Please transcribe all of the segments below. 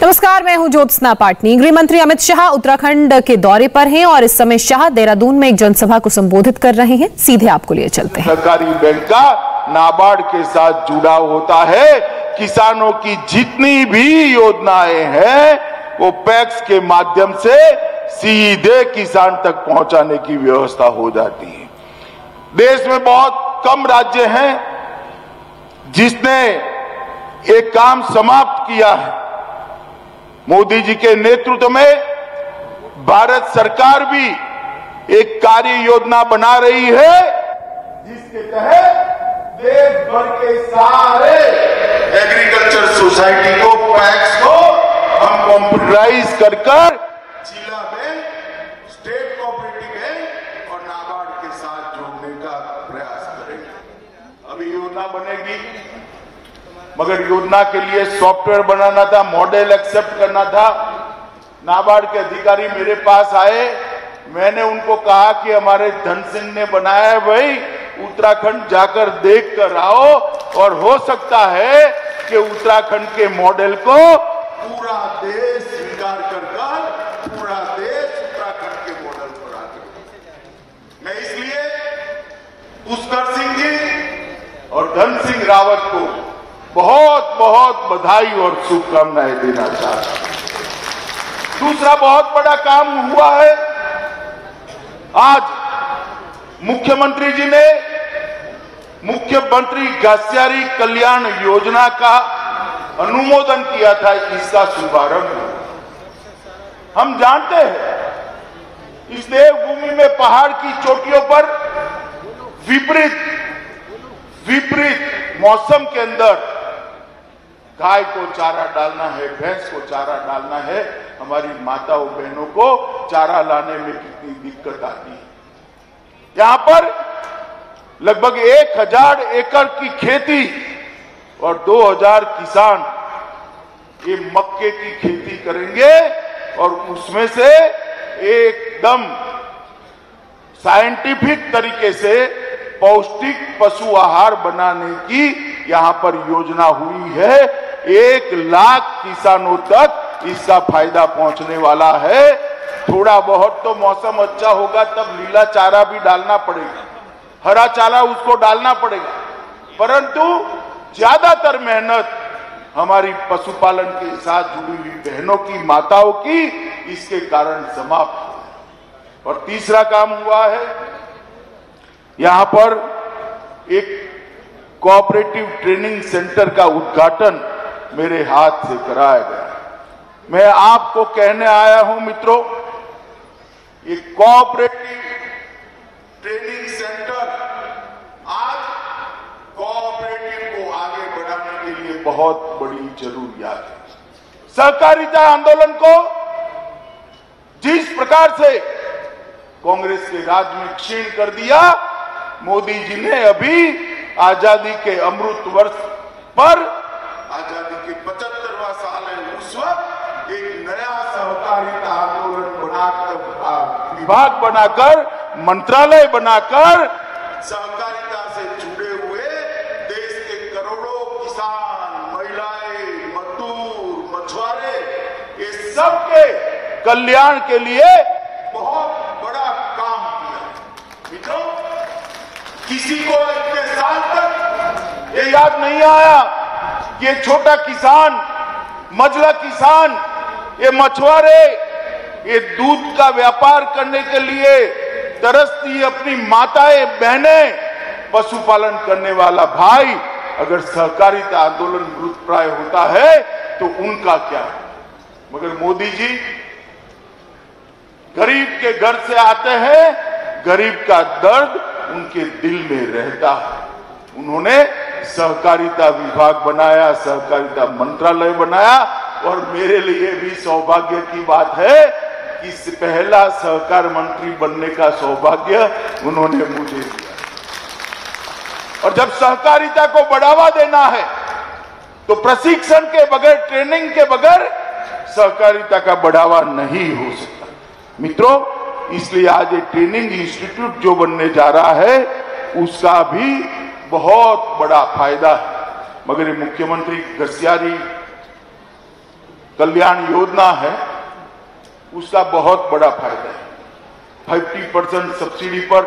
नमस्कार, मैं हूं ज्योत्सना पाटनी। गृह मंत्री अमित शाह उत्तराखंड के दौरे पर हैं और इस समय शाह देहरादून में एक जनसभा को संबोधित कर रहे हैं। सीधे आपको लिए चलते हैं। सरकारी बैंक का नाबार्ड के साथ जुड़ाव होता है। किसानों की जितनी भी योजनाएं हैं वो पैक्स के माध्यम से सीधे किसान तक पहुंचाने की व्यवस्था हो जाती है। देश में बहुत कम राज्य हैं जिसने एक काम समाप्त किया है। मोदी जी के नेतृत्व में भारत सरकार भी एक कार्य योजना बना रही है जिसके तहत देश भर के सारे एग्रीकल्चर सोसाइटी को, पैक्स को हम कंप्यूटराइज कर जिला बैंक, स्टेट कोऑपरेटिव बैंक और नाबार्ड के साथ जोड़ने का प्रयास करेंगे। अभी योजना बनेगी मगर योजना के लिए सॉफ्टवेयर बनाना था, मॉडल एक्सेप्ट करना था। नाबार्ड के अधिकारी मेरे पास आए, मैंने उनको कहा कि हमारे धन सिंह ने बनाया है, भाई उत्तराखंड जाकर देख कर आओ और हो सकता है कि उत्तराखंड के मॉडल को पूरा देश स्वीकार कर पूरा देश उत्तराखंड के मॉडल पर आ जाए। मैं इसलिए पुष्कर सिंह जी और धन सिंह रावत को बहुत बहुत बधाई और शुभकामनाएं देना चाहता हूं। दूसरा बहुत बड़ा काम हुआ है। आज मुख्यमंत्री जी ने मुख्यमंत्री घासियारी कल्याण योजना का अनुमोदन किया था। इसका शुभारंभ हम जानते हैं इस देवभूमि में पहाड़ की चोटियों पर विपरीत मौसम के अंदर गाय को चारा डालना है, भैंस को चारा डालना है, हमारी माताओं बहनों को चारा लाने में कितनी दिक्कत आती है। यहां पर लगभग 1000 एकड़ की खेती और 2000 किसान ये मक्के की खेती करेंगे और उसमें से एकदम साइंटिफिक तरीके से पौष्टिक पशु आहार बनाने की यहां पर योजना हुई है। 1 लाख किसानों तक इसका फायदा पहुंचने वाला है। थोड़ा बहुत तो मौसम अच्छा होगा तब लीला चारा भी डालना पड़ेगा, हरा चारा उसको डालना पड़ेगा, परंतु ज्यादातर मेहनत हमारी पशुपालन के साथ जुड़ी हुई बहनों की, माताओं की इसके कारण समाप्त हुआ। और तीसरा काम हुआ है, यहां पर एक कोऑपरेटिव ट्रेनिंग सेंटर का उद्घाटन मेरे हाथ से कराया गया। मैं आपको कहने आया हूं मित्रों, ये कोऑपरेटिव ट्रेनिंग सेंटर आज कोऑपरेटिव को आगे बढ़ाने के लिए बहुत बड़ी जरूरियात है। सहकारिता आंदोलन को जिस प्रकार से कांग्रेस के राज में क्षीण कर दिया, मोदी जी ने अभी आजादी के अमृत वर्ष पर, आजादी के 75वां साल है, उस वक्त एक नया सहकारिता आंदोलन बनाकर, विभाग बनाकर, मंत्रालय बनाकर सहकारिता से जुड़े हुए देश के करोड़ों किसान, महिलाएं, मजदूर, मछुआरे, ये सबके कल्याण के लिए बहुत बड़ा काम किया। मित्रों, किसी को इतने साल तक ये याद नहीं आया कि ये छोटा किसान, मझला किसान, ये मछुआरे, ये दूध का व्यापार करने के लिए तरसती अपनी माताएं, बहनें, पशुपालन करने वाला भाई अगर सहकारिता आंदोलन मृतप्राय होता है तो उनका क्या? मगर मोदी जी गरीब के घर से आते हैं, गरीब का दर्द उनके दिल में रहता है। उन्होंने सहकारिता विभाग बनाया, सहकारिता मंत्रालय बनाया और मेरे लिए भी सौभाग्य की बात है कि पहला सहकार मंत्री बनने का सौभाग्य उन्होंने मुझे दिया। और जब सहकारिता को बढ़ावा देना है तो प्रशिक्षण के बगैर, ट्रेनिंग के बगैर सहकारिता का बढ़ावा नहीं हो सकता। मित्रों, इसलिए आज ये ट्रेनिंग इंस्टीट्यूट जो बनने जा रहा है उसका भी बहुत बड़ा फायदा है। मगर ये मुख्यमंत्री घासियारी कल्याण योजना है उसका बहुत बड़ा फायदा है। 50% सब्सिडी पर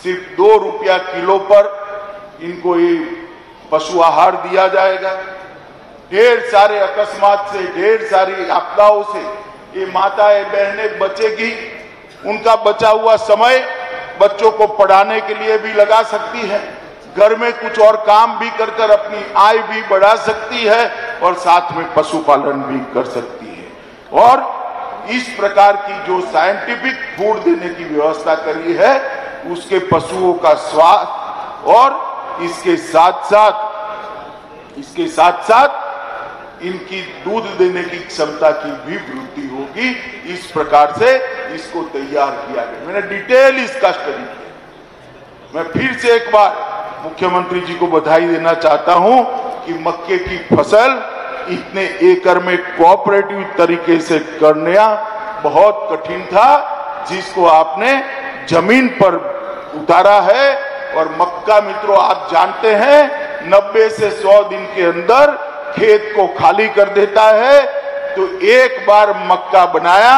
सिर्फ 2 रुपया किलो पर इनको ये पशु आहार दिया जाएगा। ढेर सारे अकस्मात से, ढेर सारी आपदाओं से ये माताएं बहनें बचेगी। उनका बचा हुआ समय बच्चों को पढ़ाने के लिए भी लगा सकती है, घर में कुछ और काम भी कर कर अपनी आय भी बढ़ा सकती है और साथ में पशुपालन भी कर सकती है। और इस प्रकार की जो साइंटिफिक फूड देने की व्यवस्था करी है उसके पशुओं का स्वास्थ्य और इसके साथ साथ इनकी दूध देने की क्षमता की भी वृद्धि होगी। इस प्रकार से इसको तैयार किया गया। मैंने डिटेल इसका स्टडी किया। मैं फिर से एक बार मुख्यमंत्री जी को बधाई देना चाहता हूं कि मक्के की फसल इतने एकड़ में कोऑपरेटिव तरीके से करना बहुत कठिन था, जिसको आपने जमीन पर उतारा है। और मक्का मित्रों आप जानते हैं 90 से 100 दिन के अंदर खेत को खाली कर देता है। तो एक बार मक्का बनाया,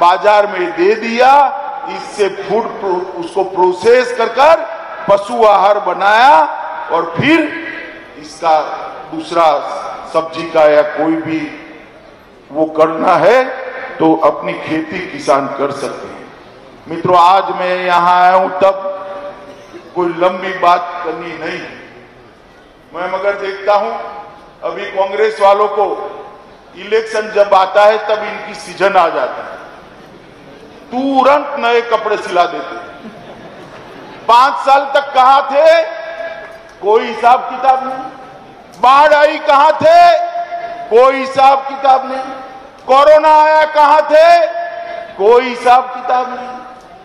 बाजार में दे दिया, इससे फूड उसको प्रोसेस कर पशु आहार बनाया और फिर इसका दूसरा सब्जी का या कोई भी वो करना है तो अपनी खेती किसान कर सकते हैं। मित्रों आज मैं यहां आया हूं तब कोई लंबी बात करनी नहीं, मैं मगर देखता हूं अभी कांग्रेस वालों को इलेक्शन जब आता है तब इनकी सीजन आ जाती है, तुरंत नए कपड़े सिला देते हैं। 5 साल तक कहां थे, कोई हिसाब किताब नहीं। बाढ़ आई कहां थे, कोई हिसाब किताब नहीं। कोरोना आया कहां थे, कोई हिसाब किताब नहीं।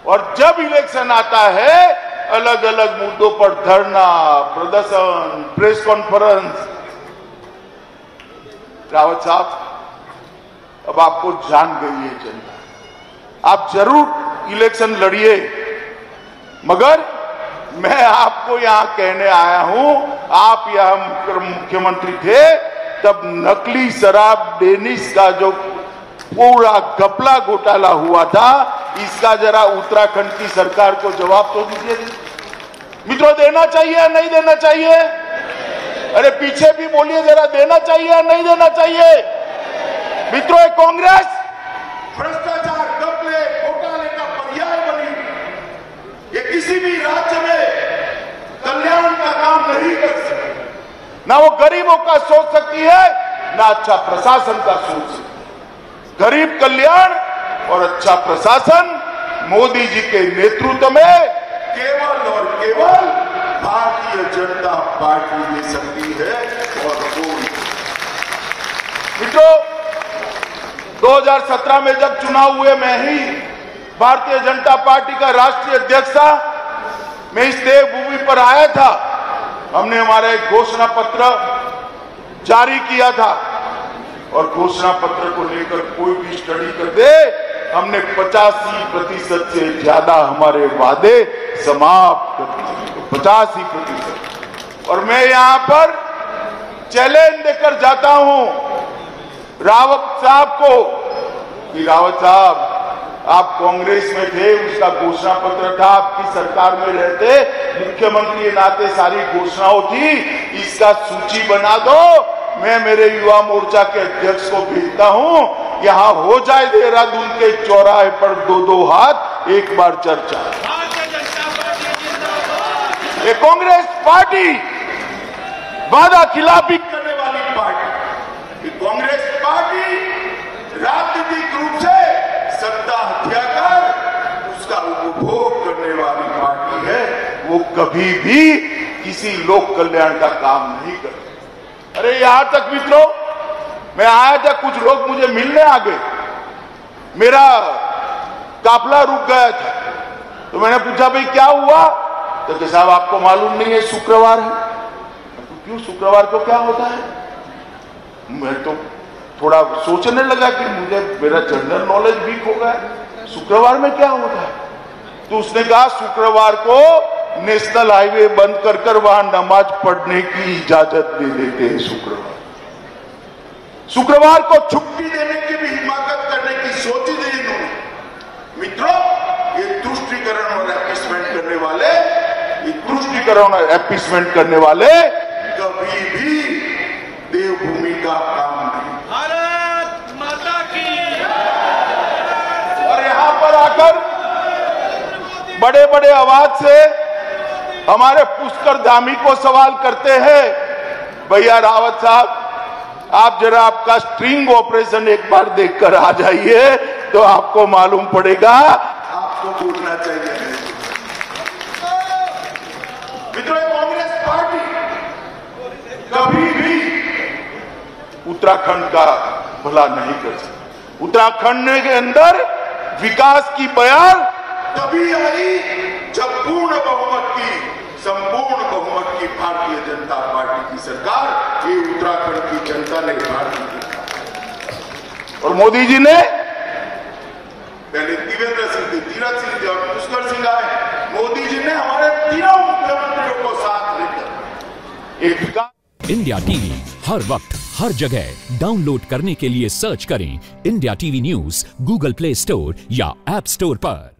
और जब इलेक्शन आता है अलग अलग मुद्दों पर धरना, प्रदर्शन, प्रेस कॉन्फ्रेंस। रावत साहब अब आपको जान गई है जनता, आप जरूर इलेक्शन लड़िए, मगर मैं आपको यहां कहने आया हूं, आप यहां मुख्यमंत्री थे तब नकली शराब डेनिश का जो पूरा घपला घोटाला हुआ था, इसका जरा उत्तराखंड की सरकार को जवाब तो दीजिए। मित्रों देना चाहिए या नहीं देना चाहिए? अरे पीछे भी बोलिए जरा, देना चाहिए या नहीं देना चाहिए? मित्रों कांग्रेस भ्रष्टाचार, घपले, घोटाले का पर्याय बनी। ये किसी भी राज्य में कल्याण का काम नहीं कर सकती, ना वो गरीबों का सोच सकती है, ना अच्छा प्रशासन का सोच सकती है। गरीब कल्याण और अच्छा प्रशासन मोदी जी के नेतृत्व में केवल और केवल भारतीय जनता पार्टी दे सकती है और कोई। मित्रों 2017 में जब चुनाव हुए मैं ही भारतीय जनता पार्टी का राष्ट्रीय अध्यक्ष था। मैं इस देवभूमि पर आया था, हमने हमारा एक घोषणा पत्र जारी किया था और घोषणा पत्र को लेकर कोई भी स्टडी कर दे, हमने 85% से ज्यादा हमारे वादे समाप्त कर दिए, 85%। और मैं यहां पर चैलेंज देकर जाता हूं रावत साहब को कि रावत साहब आप कांग्रेस में थे, उसका घोषणा पत्र था, आपकी सरकार में रहते, मुख्यमंत्री के नाते सारी घोषणाओं थी, इसका सूची बना दो। मैं मेरे युवा मोर्चा के अध्यक्ष को भेजता हूं, यहां हो जाए देहरादून के चौराहे पर 2-2 हाथ एक बार चर्चा। ये कांग्रेस पार्टी वादा खिलाफी करने वाली पार्टी, ये कांग्रेस पार्टी राजनीतिक रूप से सत्ता हत्या कर उसका उपभोग करने वाली पार्टी है। वो कभी भी किसी लोक कल्याण का काम नहीं करती। अरे यहां तक मित्रों मैं आया था, कुछ लोग मुझे मिलने आ गए, मेरा काफिला रुक गया था, तो मैंने पूछा भाई क्या हुआ? तो साहब आपको मालूम नहीं है शुक्रवार है। क्यों शुक्रवार को क्या होता है? मैं तो थोड़ा सोचने लगा कि मुझे मेरा जनरल नॉलेज वीक हो गया, शुक्रवार में क्या होता है? तो उसने कहा शुक्रवार को नेशनल हाईवे बंद कर वहां नमाज पढ़ने की इजाजत दे देते हैं शुक्रवार। शुक्रवार को छुट्टी देने की भी हिमाकत करने की सोची थी इन्होंने। मित्रों, ये तुष्टीकरण और एपीसमेंट करने वाले कभी भी देवभूमि का काम नहीं। भारत माता की। और यहां पर आकर बड़े बड़े आवाज से हमारे पुष्कर धामी को सवाल करते हैं, भैया रावत साहब, आप जरा आपका स्ट्रिंग ऑपरेशन एक बार देखकर आ जाइए तो आपको मालूम पड़ेगा आपको बोलना चाहिए। मित्रों, कांग्रेस पार्टी कभी भी उत्तराखंड का भला नहीं कर सकती। उत्तराखंड के अंदर विकास की बयान तभी आई जब संपूर्ण बहुमत की भारतीय जनता पार्टी की सरकार, ये उत्तराखंड की जनता ने भारतीय की। और मोदी जी ने पहले देवेंद्र सिंह थे, तीरथ सिंह थे और पुष्कर सिंह आए। मोदी जी ने हमारे तीनों मुख्यमंत्रियों को साथ लेकर एक विकास। इंडिया टीवी हर वक्त हर जगह डाउनलोड करने के लिए सर्च करें India TV news Google play store या ऐप स्टोर पर।